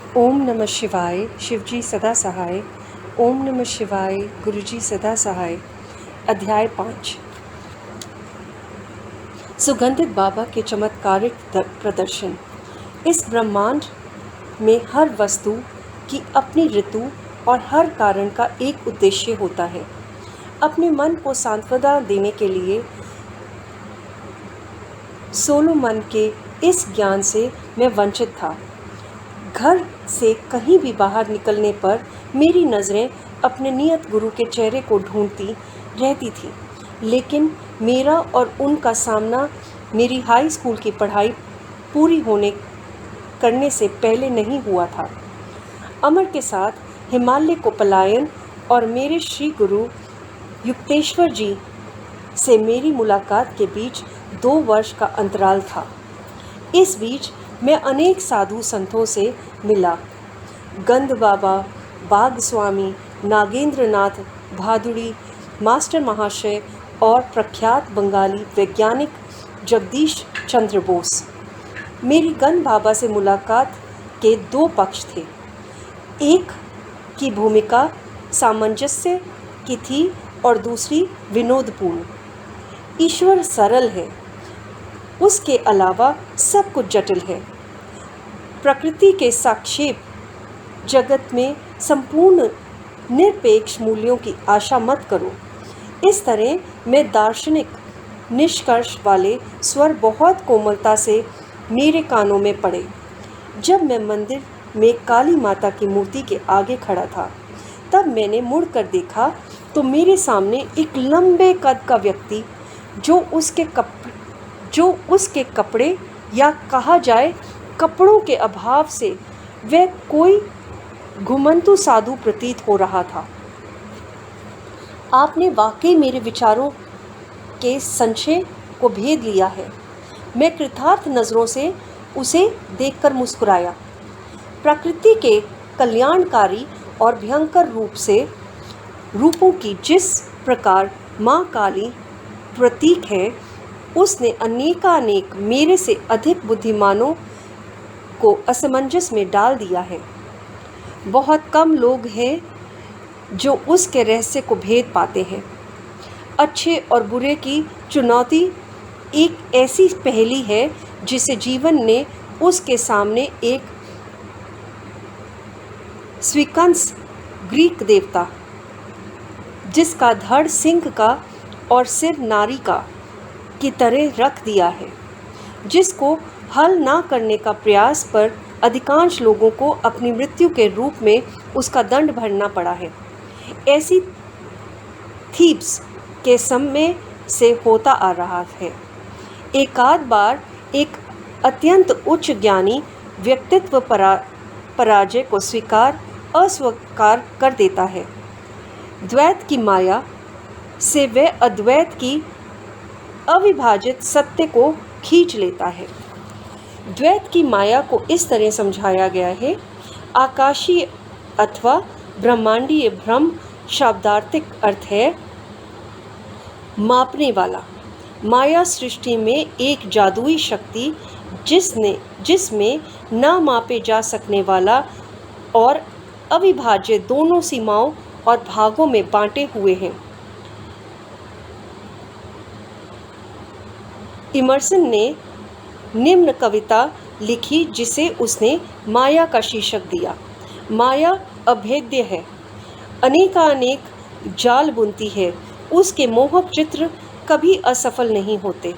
ओम नमः शिवाय, शिवजी सदा सहाय। ओम नमः शिवाय, गुरुजी सदा सहाय। अध्याय 5। सुगंधित बाबा के चमत्कारिक प्रदर्शन। इस ब्रह्मांड में हर वस्तु की अपनी ऋतु और हर कारण का एक उद्देश्य होता है। अपने मन को सांत्वना देने के लिए सोलोमन के इस ज्ञान से मैं वंचित था। घर से कहीं भी बाहर निकलने पर मेरी नज़रें अपने नियत गुरु के चेहरे को ढूंढती रहती थी, लेकिन मेरा और उनका सामना मेरी हाई स्कूल की पढ़ाई पूरी करने से पहले नहीं हुआ था। अमर के साथ हिमालय को पलायन और मेरे श्री गुरु युक्तेश्वर जी से मेरी मुलाकात के बीच 2 वर्ष का अंतराल था। इस बीच मैं अनेक साधु संतों से मिला। गंध बाबा, बाग स्वामी, नागेंद्र नाथ भादुड़ी, मास्टर महाशय और प्रख्यात बंगाली वैज्ञानिक जगदीश चंद्र बोस। मेरी गंध बाबा से मुलाकात के 2 पक्ष थे। एक की भूमिका सामंजस्य की थी और दूसरी विनोदपूर्ण। ईश्वर सरल है, उसके अलावा सब कुछ जटिल है। प्रकृति के साक्षेप जगत में संपूर्ण निरपेक्ष मूल्यों की आशा मत करो। इस तरह में दार्शनिक निष्कर्ष वाले स्वर बहुत कोमलता से मेरे कानों में पड़े। जब मैं मंदिर में काली माता की मूर्ति के आगे खड़ा था, तब मैंने मुड़कर देखा तो मेरे सामने एक लंबे कद का व्यक्ति जो उसके कपड़े या कहा जाए कपड़ों के अभाव से वह कोई घुमंतु साधु प्रतीत हो रहा था। आपने वाकई मेरे विचारों के संशय को भेद लिया है। मैं कृतार्थ नज़रों से उसे देखकर मुस्कुराया। प्रकृति के कल्याणकारी और भयंकर रूपों की जिस प्रकार माँ काली प्रतीक है, उसने अनेकानेक मेरे से अधिक बुद्धिमानों को असमंजस में डाल दिया है। बहुत कम लोग हैं जो उसके रहस्य को भेद पाते हैं। अच्छे और बुरे की चुनौती एक ऐसी पहेली है जिसे जीवन ने उसके सामने एक स्विकंस ग्रीक देवता, जिसका धड़ सिंह का और सिर नारी का की तरह रख दिया है, जिसको हल ना करने का प्रयास पर अधिकांश लोगों को अपनी मृत्यु के रूप में उसका दंड भरना पड़ा है। ऐसी थीब्स के समय से होता आ रहा है। एकाध बार एक अत्यंत उच्च ज्ञानी व्यक्तित्व पराजय को अस्वीकार कर देता है। द्वैत की माया से वह अद्वैत की अविभाजित सत्य को खींच लेता है। द्वैत की माया को इस तरह समझाया गया है। आकाशीय अथवा ब्रह्मांडीय भ्रम शाब्दार्थिक अर्थ है मापने वाला। माया सृष्टि में एक जादुई शक्ति जिसमें ना मापे जा सकने वाला और अविभाज्य दोनों सीमाओं और भागों में बांटे हुए हैं। इमर्सन ने निम्न कविता लिखी जिसे उसने माया का शीर्षक दिया। माया अभेद्य है, अनेकानेक जाल बुनती है, उसके मोहक चित्र कभी असफल नहीं होते।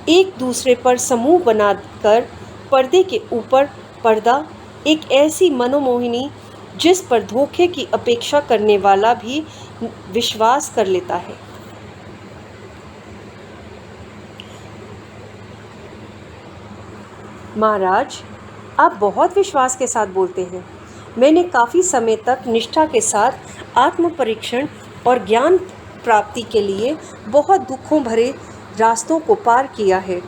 एक दूसरे पर समूह बनाकर पर्दे के ऊपर पर्दा, एक ऐसी मनोमोहिनी जिस पर धोखे की अपेक्षा करने वाला भी विश्वास कर लेता है। महाराज, आप बहुत विश्वास के साथ बोलते हैं। मैंने काफ़ी समय तक निष्ठा के साथ आत्म परीक्षण और ज्ञान प्राप्ति के लिए बहुत दुखों भरे रास्तों को पार किया है।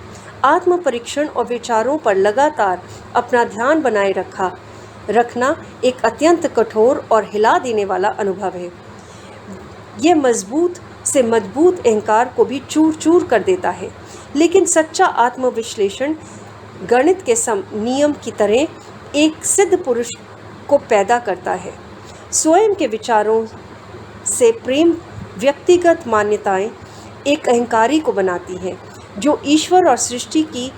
आत्म परीक्षण और विचारों पर लगातार अपना ध्यान बनाए रखना एक अत्यंत कठोर और हिला देने वाला अनुभव है। यह मजबूत से मजबूत अहंकार को भी चूर चूर कर देता है, लेकिन सच्चा आत्मविश्लेषण गणित के नियम की तरह एक सिद्ध पुरुष को पैदा करता है। स्वयं के विचारों से प्रेम व्यक्तिगत मान्यताएं एक अहंकारी को बनाती हैं, जो ईश्वर और सृष्टि की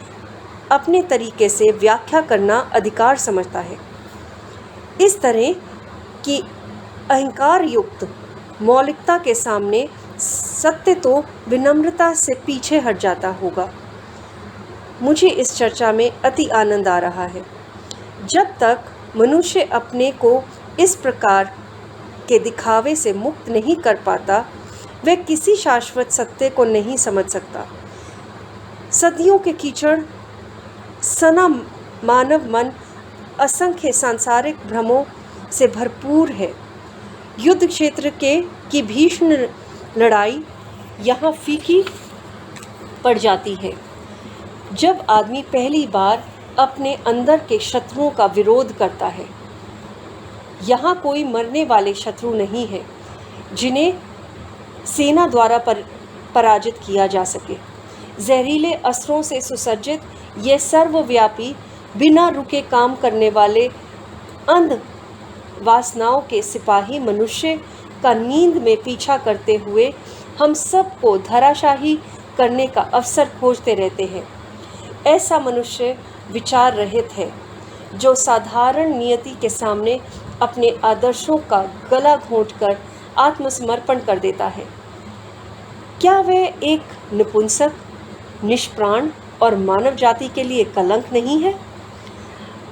अपने तरीके से व्याख्या करना अधिकार समझता है। इस तरह की अहंकार युक्त मौलिकता के सामने सत्य तो विनम्रता से पीछे हट जाता होगा। मुझे इस चर्चा में अति आनंद आ रहा है। जब तक मनुष्य अपने को इस प्रकार के दिखावे से मुक्त नहीं कर पाता, वह किसी शाश्वत सत्य को नहीं समझ सकता। सदियों के कीचड़ सना मानव मन असंख्य सांसारिक भ्रमों से भरपूर है। युद्ध क्षेत्र की भीषण लड़ाई यहाँ फीकी पड़ जाती है जब आदमी पहली बार अपने अंदर के शत्रुओं का विरोध करता है। यहाँ कोई मरने वाले शत्रु नहीं है जिन्हें सेना द्वारा पराजित किया जा सके। जहरीले अस्त्रों से सुसज्जित ये सर्वव्यापी, बिना रुके काम करने वाले अंध वासनाओं के सिपाही मनुष्य का नींद में पीछा करते हुए हम सबको धराशाही करने का अवसर खोजते रहते हैं। ऐसा मनुष्य विचार रहित है जो साधारण नियति के सामने अपने आदर्शों का गला घोंटकर आत्मसमर्पण कर देता है। क्या वह एक नपुंसक, निष्प्राण और मानव जाति के लिए कलंक नहीं है?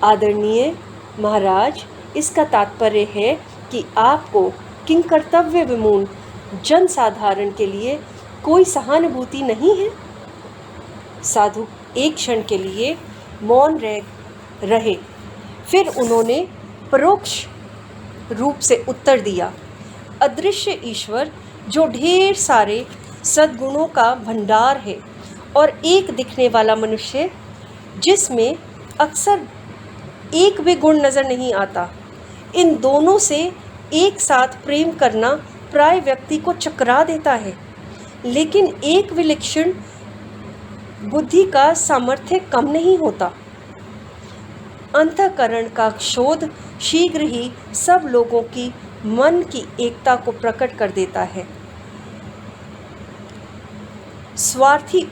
आदरणीय महाराज, इसका तात्पर्य है कि आपको किंकर्तव्य विमूढ़ जनसाधारण के लिए कोई सहानुभूति नहीं है। साधु एक क्षण के लिए मौन रहे, फिर उन्होंने परोक्ष रूप से उत्तर दिया। अदृश्य ईश्वर जो ढेर सारे सद्गुणों का भंडार है और एक दिखने वाला मनुष्य जिसमें अक्सर एक भी गुण नज़र नहीं आता, इन दोनों से एक साथ प्रेम करना प्राय व्यक्ति को चकरा देता है। लेकिन एक विलक्षण बुद्धि का सामर्थ्य कम नहीं होता। अंतःकरण का शोध शीघ्र ही सब लोगों की मन की एकता को प्रकट कर देता है। स्वार्थी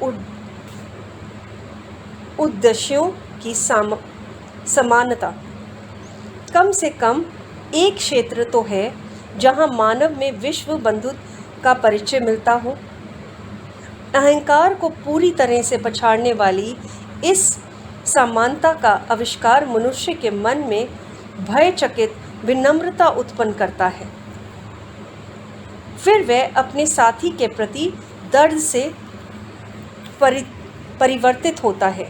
उद्देश्यों की समानता। कम से कम एक क्षेत्र तो है जहां मानव में विश्व बंधुत्व का परिचय मिलता हो। अहंकार को पूरी तरह से पछाड़ने वाली इस समानता का आविष्कार मनुष्य के मन में भयचकित विनम्रता उत्पन्न करता है। फिर वह अपने साथी के प्रति दर्द से परिवर्तित होता है,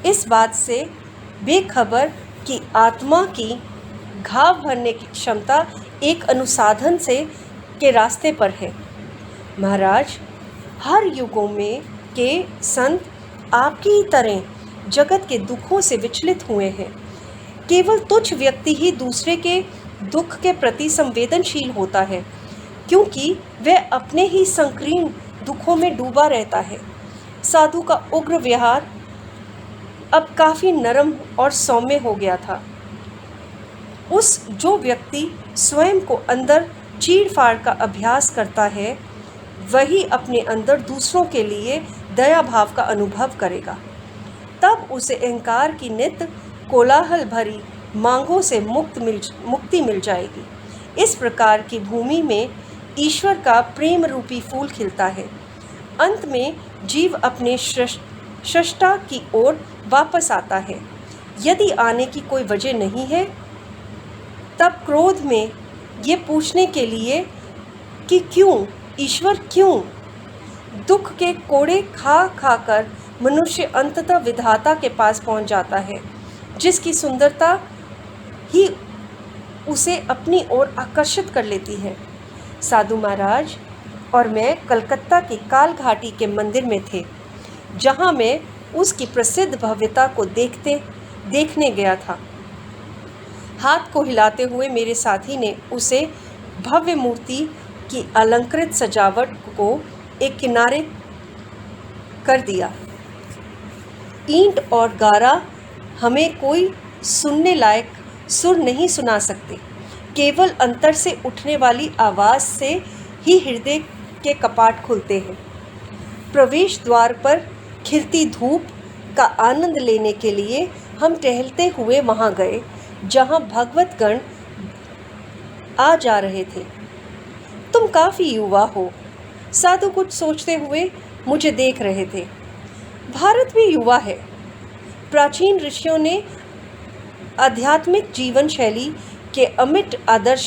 इस बात से बेखबर कि आत्मा की घाव भरने की क्षमता एक अनुसाधन के रास्ते पर है। महाराज, हर युगों में के संत आपकी ही तरह जगत के दुखों से विचलित हुए हैं। केवल तुच्छ व्यक्ति ही दूसरे के दुख के प्रति संवेदनशील होता है, क्योंकि वह अपने ही संकीर्ण दुखों में डूबा रहता है। साधु का उग्र व्यवहार अब काफ़ी नरम और सौम्य हो गया था। जो व्यक्ति स्वयं को अंदर चीड़-फाड़ का अभ्यास करता है, वही अपने अंदर दूसरों के लिए दया भाव का अनुभव करेगा। तब उसे अहंकार की नित्य कोलाहल भरी मांगों से मुक्ति मिल जाएगी। इस प्रकार की भूमि में ईश्वर का प्रेम रूपी फूल खिलता है। अंत में जीव अपने सृष्टा की ओर वापस आता है। यदि आने की कोई वजह नहीं है, तब क्रोध में ये पूछने के लिए कि क्यों, ईश्वर क्यों? दुख के कोड़े खा कर मनुष्य अंततः विधाता के पास पहुंच जाता है, जिसकी सुंदरता ही उसे अपनी ओर आकर्षित कर लेती है। साधु महाराज और मैं कलकत्ता की काल घाटी के मंदिर में थे, जहां मैं उसकी प्रसिद्ध भव्यता को देखने गया था। हाथ को हिलाते हुए मेरे साथी ने उसे भव्य मूर्ति की अलंकृत सजावट को एक किनारे कर दिया। ईंट और गारा हमें कोई सुनने लायक सुर नहीं सुना सकते। केवल अंतर से उठने वाली आवाज़ से ही हृदय के कपाट खुलते हैं। प्रवेश द्वार पर खिलती धूप का आनंद लेने के लिए हम टहलते हुए वहाँ गए जहाँ भगवतगण आ जा रहे थे। तुम काफ़ी युवा हो, साधु कुछ सोचते हुए मुझे देख रहे थे। भारत भी युवा है। प्राचीन ऋषियों ने आध्यात्मिक जीवन शैली के अमिट आदर्श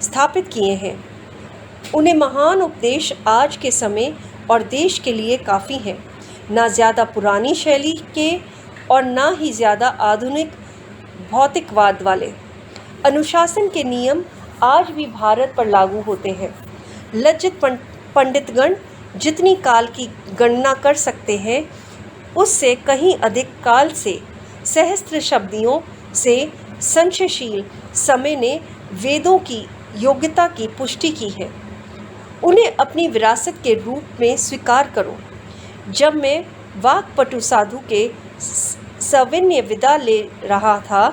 स्थापित किए हैं। उन्हें महान उपदेश आज के समय और देश के लिए काफ़ी हैं। ना ज़्यादा पुरानी शैली के और ना ही ज़्यादा आधुनिक भौतिकवाद वाले। अनुशासन के नियम आज भी भारत पर लागू होते हैं। लज्जित पंडितगण जितनी काल की गणना कर सकते हैं, उससे कहीं अधिक काल से सहस्त्र शब्दियों से संशयशील समय ने वेदों की योग्यता की पुष्टि की है। उन्हें अपनी विरासत के रूप में स्वीकार करो। जब मैं वाक्पटु साधु के सविनय विदा ले रहा था,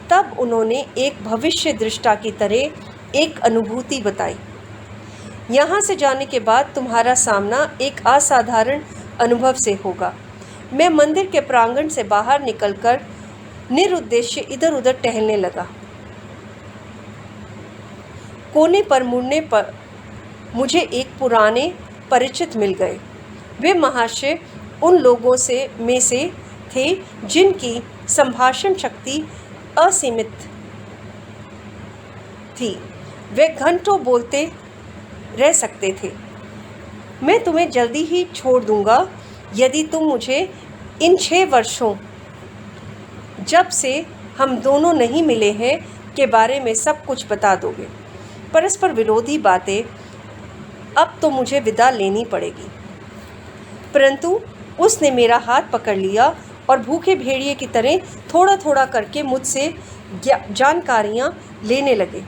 तब उन्होंने एक भविष्य दृष्टा की तरह एक अनुभूति बताई। यहाँ से जाने के बाद तुम्हारा सामना एक असाधारण अनुभव से होगा। मैं मंदिर के प्रांगण से बाहर निकलकर निरुद्देश्य इधर उधर टहलने लगा। कोने पर मुड़ने पर मुझे एक पुराने परिचित मिल गए। वे महाशय उन लोगों में से थे जिनकी संभाषण शक्ति असीमित थी। वे घंटों बोलते रह सकते थे। मैं तुम्हें जल्दी ही छोड़ दूंगा यदि तुम मुझे इन 6 वर्षों जब से हम दोनों नहीं मिले हैं के बारे में सब कुछ बता दोगे। परस्पर विरोधी बातें, अब तो मुझे विदा लेनी पड़ेगी। परंतु उसने मेरा हाथ पकड़ लिया और भूखे भेड़िए की तरह थोड़ा थोड़ा करके मुझसे जानकारियाँ लेने लगे।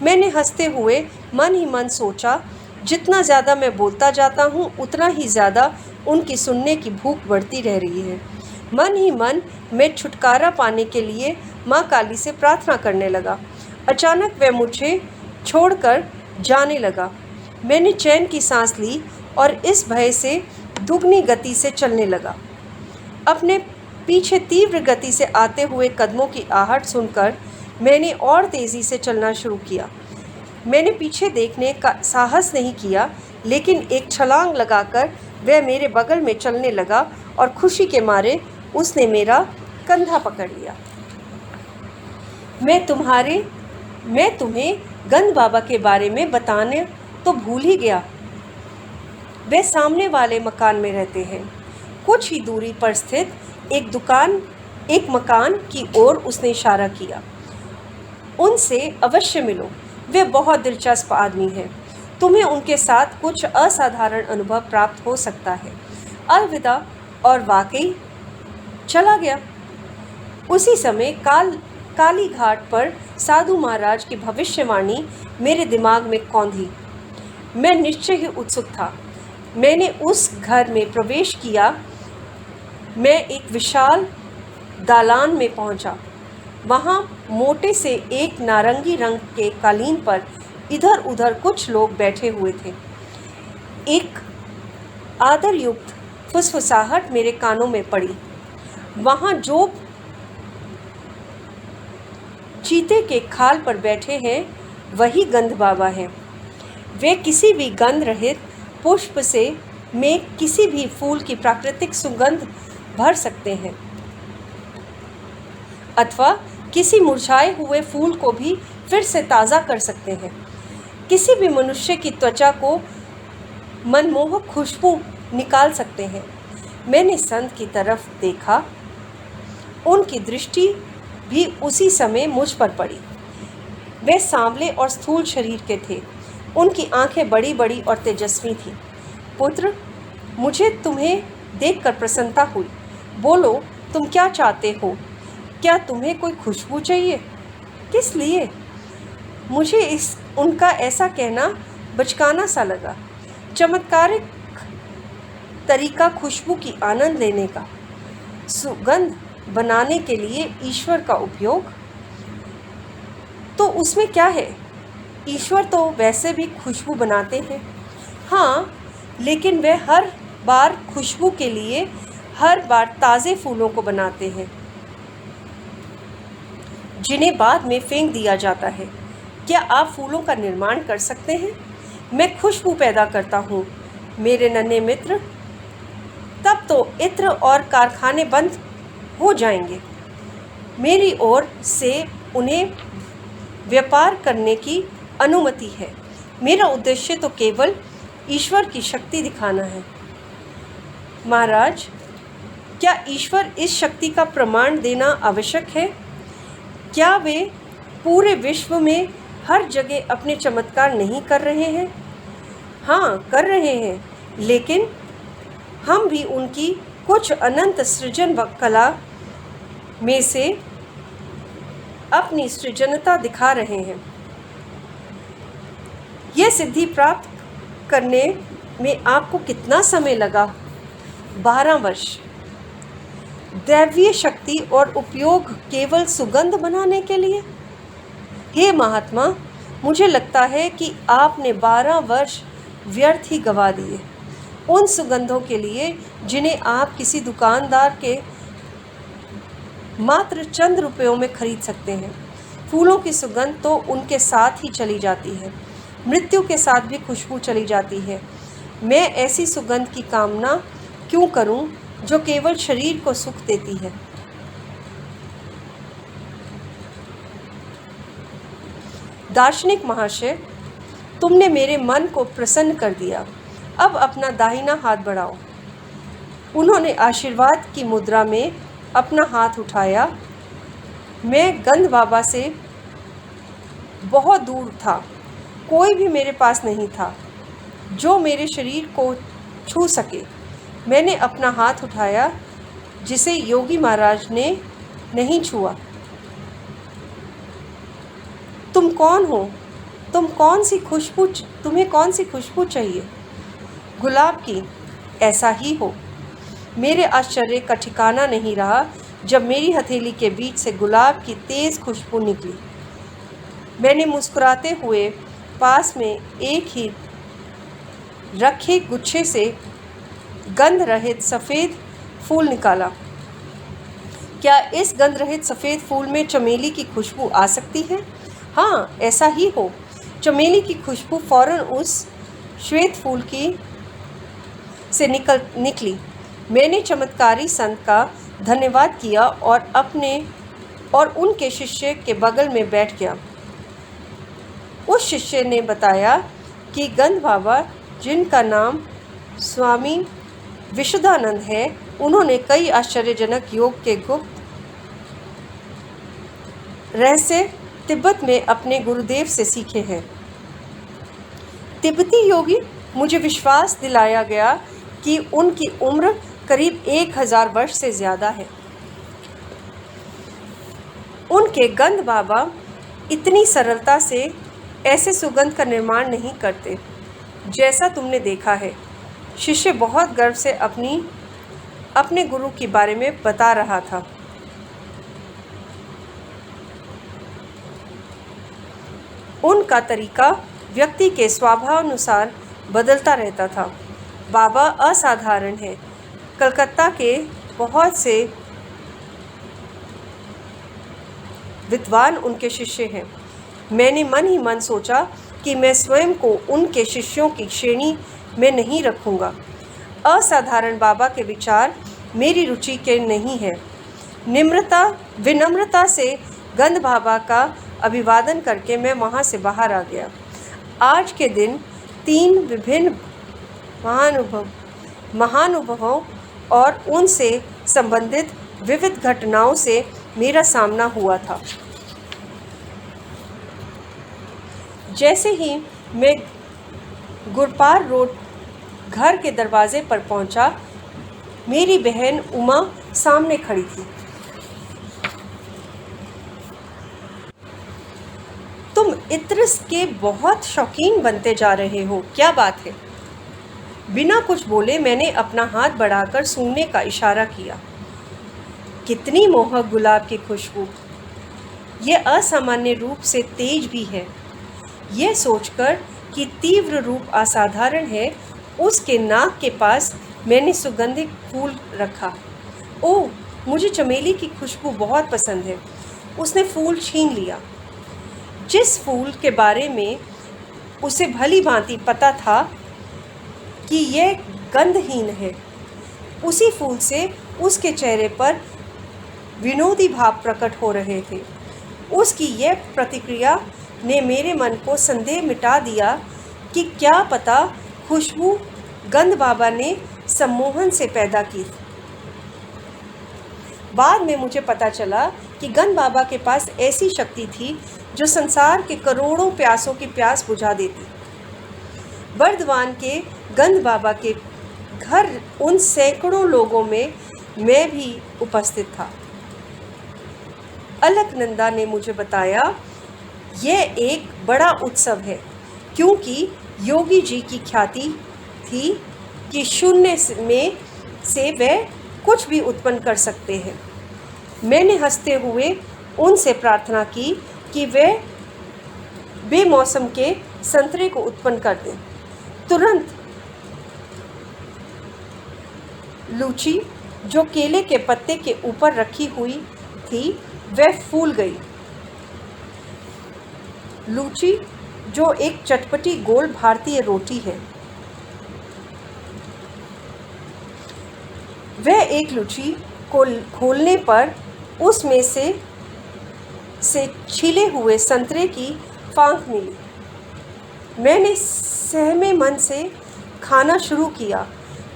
मैंने हंसते हुए मन ही मन सोचा, जितना ज़्यादा मैं बोलता जाता हूँ उतना ही ज़्यादा उनकी सुनने की भूख बढ़ती रह रही है। मन ही मन मैं छुटकारा पाने के लिए माँ काली से प्रार्थना करने लगा। अचानक वह मुझे छोड़कर जाने लगा। मैंने चैन की सांस ली और इस भय से दुगनी गति से चलने लगा। अपने पीछे तीव्र गति से आते हुए कदमों की आहट सुनकर मैंने और तेज़ी से चलना शुरू किया। मैंने पीछे देखने का साहस नहीं किया, लेकिन एक छलांग लगाकर वह मेरे बगल में चलने लगा और खुशी के मारे उसने मेरा कंधा पकड़ लिया। मैं तुम्हें गंध बाबा के बारे में बताने तो भूल ही गया। वे सामने वाले मकान में रहते हैं। कुछ ही दूरी पर स्थित एक मकान की ओर उसने इशारा किया। उनसे अवश्य मिलो, वे बहुत दिलचस्प आदमी हैं। तुम्हें उनके साथ कुछ असाधारण अनुभव प्राप्त हो सकता है। अलविदा। और वाकई चला गया। उसी समय काली घाट पर साधु महाराज की भविष्यवाणी मेरे दिमाग में कौंधी। मैं निश्चय ही उत्सुक था। मैंने उस घर में प्रवेश किया। मैं एक विशाल दालान में पहुंचा। वहां मोटे से एक नारंगी रंग के कालीन पर इधर उधर कुछ लोग बैठे हुए थे। एक आदरयुक्त फुसफुसाहट मेरे कानों में पड़ी। वहां जो चीते के खाल पर बैठे हैं वही गंध बाबा हैं। वे किसी भी गंध रहित पुष्प से में किसी भी फूल की प्राकृतिक सुगंध भर सकते हैं, अथवा किसी मुरझाए हुए फूल को भी फिर से ताज़ा कर सकते हैं। किसी भी मनुष्य की त्वचा को मनमोहक खुशबू निकाल सकते हैं। मैंने संत की तरफ देखा। उनकी दृष्टि भी उसी समय मुझ पर पड़ी। वे सांवले और स्थूल शरीर के थे। उनकी आंखें बड़ी बड़ी और तेजस्वी थीं। पुत्र, मुझे तुम्हें देखकर प्रसन्नता हुई। बोलो, तुम क्या चाहते हो? क्या तुम्हें कोई खुशबू चाहिए? किस लिए? मुझे उनका ऐसा कहना बचकाना सा लगा। चमत्कारिक तरीका खुशबू की आनंद लेने का, सुगंध बनाने के लिए ईश्वर का उपयोग। तो उसमें क्या है? ईश्वर तो वैसे भी खुशबू बनाते हैं। हाँ, लेकिन वे हर बार खुशबू के लिए हर बार ताज़े फूलों को बनाते हैं जिन्हें बाद में फेंक दिया जाता है। क्या आप फूलों का निर्माण कर सकते हैं? मैं खुशबू पैदा करता हूँ मेरे नन्हे मित्र। तब तो इत्र और कारखाने बंद हो जाएंगे। मेरी ओर से उन्हें व्यापार करने की अनुमति है। मेरा उद्देश्य तो केवल ईश्वर की शक्ति दिखाना है। महाराज, क्या ईश्वर इस शक्ति का प्रमाण देना आवश्यक है? क्या वे पूरे विश्व में हर जगह अपने चमत्कार नहीं कर रहे हैं? हाँ, कर रहे हैं, लेकिन हम भी उनकी कुछ अनंत सृजन व कला में से अपनी सृजनता दिखा रहे हैं। यह सिद्धि प्राप्त करने में आपको कितना समय लगा? 12 वर्ष। दैवीय शक्ति और उपयोग केवल सुगंध बनाने के लिए? हे महात्मा, मुझे लगता है कि आपने 12 वर्ष व्यर्थ ही गवा दिए उन सुगंधों के लिए जिन्हें आप किसी दुकानदार के मात्र चंद रुपयों में खरीद सकते हैं। फूलों की सुगंध तो उनके साथ ही चली जाती है, मृत्यु के साथ भी खुशबू चली जाती है। मैं ऐसी सुगंध की कामना क्यों करूं जो केवल शरीर को सुख देती है? दार्शनिक महाशय, तुमने मेरे मन को प्रसन्न कर दिया। अब अपना दाहिना हाथ बढ़ाओ। उन्होंने आशीर्वाद की मुद्रा में अपना हाथ उठाया। मैं गंध बाबा से बहुत दूर था। कोई भी मेरे पास नहीं था जो मेरे शरीर को छू सके। मैंने अपना हाथ उठाया जिसे योगी महाराज ने नहीं छुआ। तुम कौन हो? तुम्हें कौन सी खुशबू चाहिए? गुलाब की। ऐसा ही हो। मेरे आश्चर्य का ठिकाना नहीं रहा जब मेरी हथेली के बीच से गुलाब की तेज़ खुशबू निकली। मैंने मुस्कुराते हुए पास में एक ही रखे गुच्छे से गंध रहित सफ़ेद फूल निकाला। क्या इस गंध रहित सफ़ेद फूल में चमेली की खुशबू आ सकती है? हाँ, ऐसा ही हो। चमेली की खुशबू फौरन उस श्वेत फूल से निकली। मैंने चमत्कारी संत का धन्यवाद किया और उनके शिष्य के बगल में बैठ गया। उस शिष्य ने बताया कि गंध बाबा, जिनका नाम स्वामी विशुद्धानंद है, उन्होंने कई आश्चर्यजनक योग के गुप्त रहस्य तिब्बत में अपने गुरुदेव से सीखे हैं। तिब्बती योगी? मुझे विश्वास दिलाया गया कि उनकी उम्र करीब 1000 वर्ष से ज़्यादा है। उनके गंध बाबा इतनी सरलता से ऐसे सुगंध का निर्माण नहीं करते जैसा तुमने देखा है। शिष्य बहुत गर्व से अपने गुरु के बारे में बता रहा था। उनका तरीका व्यक्ति के स्वभावानुसार बदलता रहता था। बाबा असाधारण है। कलकत्ता के बहुत से विद्वान उनके शिष्य हैं। मैंने मन ही मन सोचा कि मैं स्वयं को उनके शिष्यों की श्रेणी में नहीं रखूँगा। असाधारण बाबा के विचार मेरी रुचि के नहीं है। विनम्रता से गंध बाबा का अभिवादन करके मैं वहाँ से बाहर आ गया। आज के दिन 3 विभिन्न महानुभवों और उनसे संबंधित विविध घटनाओं से मेरा सामना हुआ था। जैसे ही मैं गुरपार रोड घर के दरवाजे पर पहुंचा, मेरी बहन उमा सामने खड़ी थी। तुम इत्र के बहुत शौकीन बनते जा रहे हो, क्या बात है? बिना कुछ बोले मैंने अपना हाथ बढ़ाकर सूंघने का इशारा किया। कितनी मोहक गुलाब की खुशबू! ये असामान्य रूप से तेज भी है। यह सोचकर कि तीव्र रूप असाधारण है, उसके नाक के पास मैंने सुगंधित फूल रखा। ओह, मुझे चमेली की खुशबू बहुत पसंद है। उसने फूल छीन लिया। जिस फूल के बारे में उसे भली भांति पता था कि यह गंधहीन है, उसी फूल से उसके चेहरे पर विनोदी भाव प्रकट हो रहे थे। उसकी यह प्रतिक्रिया ने मेरे मन को संदेह मिटा दिया कि क्या पता खुशबू गंध बाबा ने सम्मोहन से पैदा की। बाद में मुझे पता चला कि गंध बाबा के पास ऐसी शक्ति थी जो संसार के करोड़ों प्यासों की प्यास बुझा देती। बर्दवान के गंध बाबा के घर उन सैकड़ों लोगों में मैं भी उपस्थित था। अलकनंदा ने मुझे बताया, यह एक बड़ा उत्सव है क्योंकि योगी जी की ख्याति थी कि शून्य में से वे कुछ भी उत्पन्न कर सकते हैं। मैंने हंसते हुए उनसे प्रार्थना की कि वे बेमौसम के संतरे को उत्पन्न कर दें। तुरंत लूची जो केले के पत्ते के ऊपर रखी हुई थी वह फूल गई। लूची जो एक चटपटी गोल भारतीय रोटी है। वह एक लूची को खोलने पर उसमें से छिले हुए संतरे की फांक मिली। मैंने सहमे मन से खाना शुरू किया,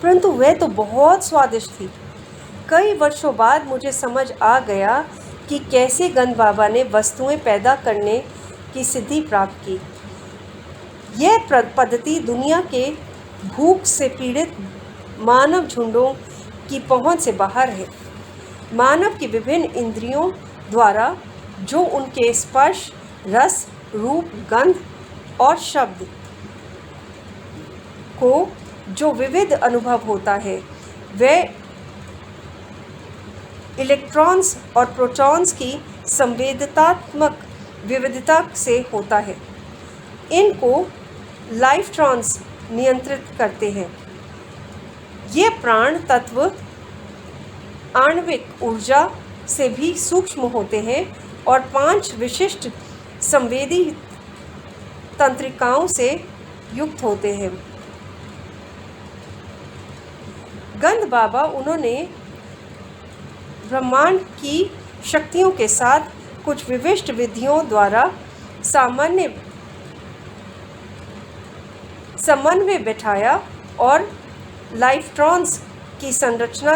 परंतु वह तो बहुत स्वादिष्ट थी। कई वर्षों बाद मुझे समझ आ गया कि कैसे गंध बाबा ने वस्तुएं पैदा करने की सिद्धि प्राप्त की। यह पद्धति दुनिया के भूख से पीड़ित मानव झुंडों की पहुंच से बाहर है। मानव की विभिन्न इंद्रियों द्वारा जो उनके स्पर्श, रस, रूप, गंध और शब्द को जो विविध अनुभव होता है, वह इलेक्ट्रॉन्स और प्रोटॉन्स की संवेदनात्मक विविधता से होता है। इनको लाइफ्ट्रॉन्स नियंत्रित करते हैं। ये प्राण तत्व आणविक ऊर्जा से भी सूक्ष्म होते हैं और 5 विशिष्ट संवेदी तंत्रिकाओं से युक्त होते हैं। गंध बाबा उन्होंने ब्रह्मांड की शक्तियों के साथ कुछ विशिष्ट विधियों द्वारा समन्वय बैठाया और लाइफ्ट्रॉन्स की संरचना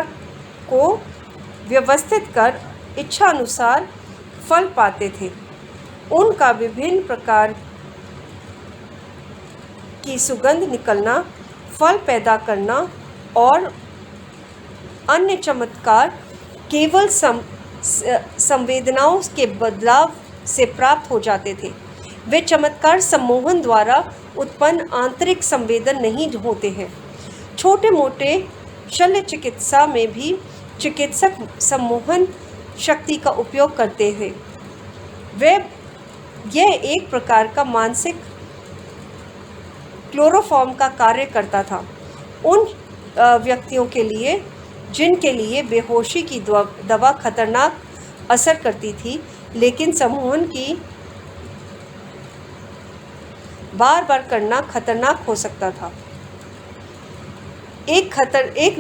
को व्यवस्थित कर इच्छानुसार फल पाते थे। उनका विभिन्न प्रकार की सुगंध निकलना, फल पैदा करना और अन्य चमत्कार केवल संवेदनाओं के बदलाव से प्राप्त हो जाते थे। वे चमत्कार सम्मोहन द्वारा उत्पन्न आंतरिक संवेदन नहीं होते हैं। छोटे मोटे शल्य चिकित्सा में भी चिकित्सक सम्मोहन शक्ति का उपयोग करते हैं। यह एक प्रकार का मानसिक क्लोरोफॉर्म का कार्य करता था उन व्यक्तियों के लिए जिनके लिए बेहोशी की दवा खतरनाक असर करती थी, लेकिन सम्मोहन की बार बार करना खतरनाक हो सकता था। एक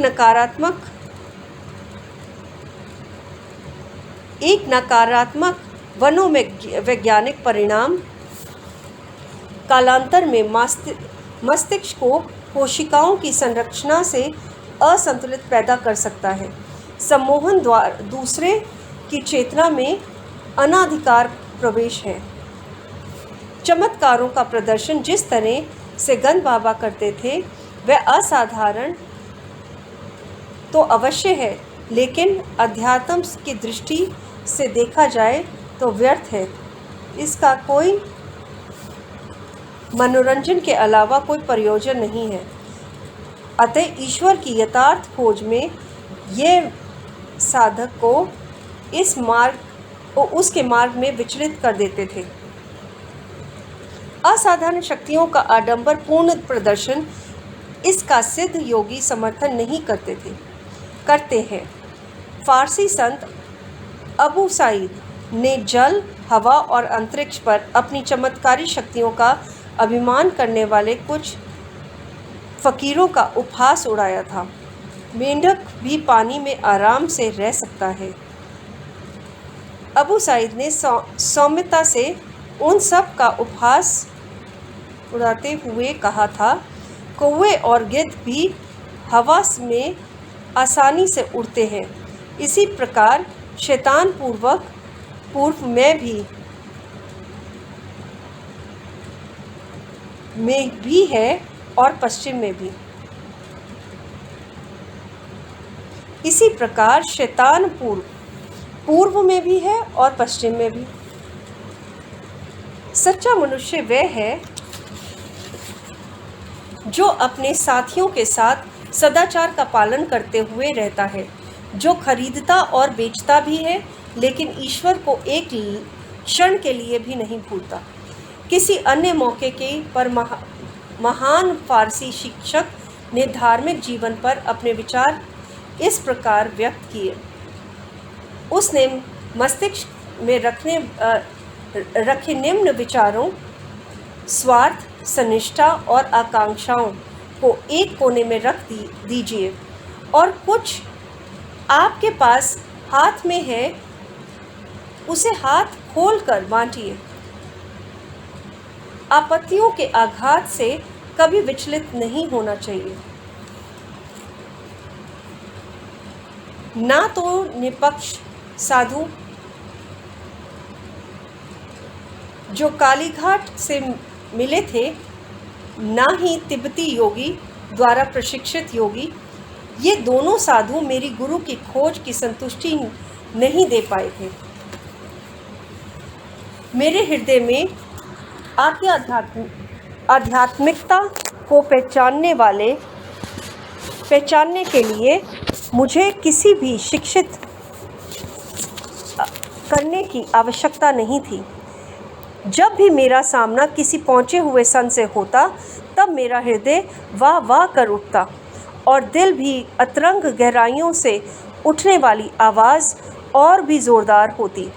नकारात्मक मनोवैज्ञानिक परिणाम कालांतर में मस्तिष्क को कोशिकाओं की संरचना से असंतुलित पैदा कर सकता है। सम्मोहन द्वारा दूसरे की चेतना में अनाधिकार प्रवेश है। चमत्कारों का प्रदर्शन जिस तरह से गंध बाबा करते थे वह असाधारण तो अवश्य है, लेकिन अध्यात्म की दृष्टि से देखा जाए तो व्यर्थ है। इसका कोई मनोरंजन के अलावा कोई प्रयोजन नहीं है। अतः ईश्वर की यथार्थ खोज में यह साधक को इस मार्ग और उसके मार्ग में विचलित कर देते थे। असाधारण शक्तियों का आडंबरपूर्ण प्रदर्शन इसका सिद्ध योगी समर्थन नहीं करते हैं। फारसी संत अबू साइद ने जल, हवा और अंतरिक्ष पर अपनी चमत्कारी शक्तियों का अभिमान करने वाले कुछ फकीरों का उपहास उड़ाया था। मेंढक भी पानी में आराम से रह सकता है। अबू साइद ने सौम्यता से उन सब का उपहास उड़ाते हुए कहा था, कौवे और गिद्ध भी हवा में आसानी से उड़ते हैं। इसी प्रकार शैतान पूर्व में भी है और पश्चिम में भी। इसी प्रकार शैतान पूर्व में भी है और पश्चिम में भी। सच्चा मनुष्य वह है जो अपने साथियों के साथ सदाचार का पालन करते हुए रहता है, जो खरीदता और बेचता भी है, लेकिन ईश्वर को एक क्षण के लिए भी नहीं भूलता। किसी अन्य मौके पर महान फारसी शिक्षक ने धार्मिक जीवन पर अपने विचार इस प्रकार व्यक्त किए। उसने मस्तिष्क में रखे निम्न विचारों, स्वार्थ, सनिष्ठा और आकांक्षाओं को एक कोने में रख दीजिए और कुछ आपके पास हाथ में है उसे हाथ खोलकर बांटिए। आपत्तियों के आघात से कभी विचलित नहीं होना चाहिए। ना तो निष्पक्ष साधु जो कालीघाट से मिले थे, ना ही तिब्बती योगी द्वारा प्रशिक्षित योगी, ये दोनों साधु मेरी गुरु की खोज की संतुष्टि नहीं दे पाए थे। मेरे हृदय में आध्यात्मिकता को पहचानने के लिए मुझे किसी भी शिक्षित करने की आवश्यकता नहीं थी। जब भी मेरा सामना किसी पहुँचे हुए संत से होता, तब मेरा हृदय वाह वाह कर उठता और दिल भी अतरंग गहराइयों से उठने वाली आवाज़ और भी ज़ोरदार होती।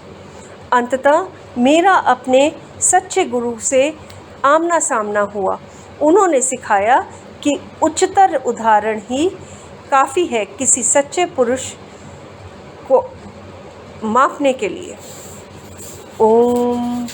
अंततः मेरा अपने सच्चे गुरु से आमना सामना हुआ। उन्होंने सिखाया कि उच्चतर उदाहरण ही काफ़ी है किसी सच्चे पुरुष को मापने के लिए। ओम।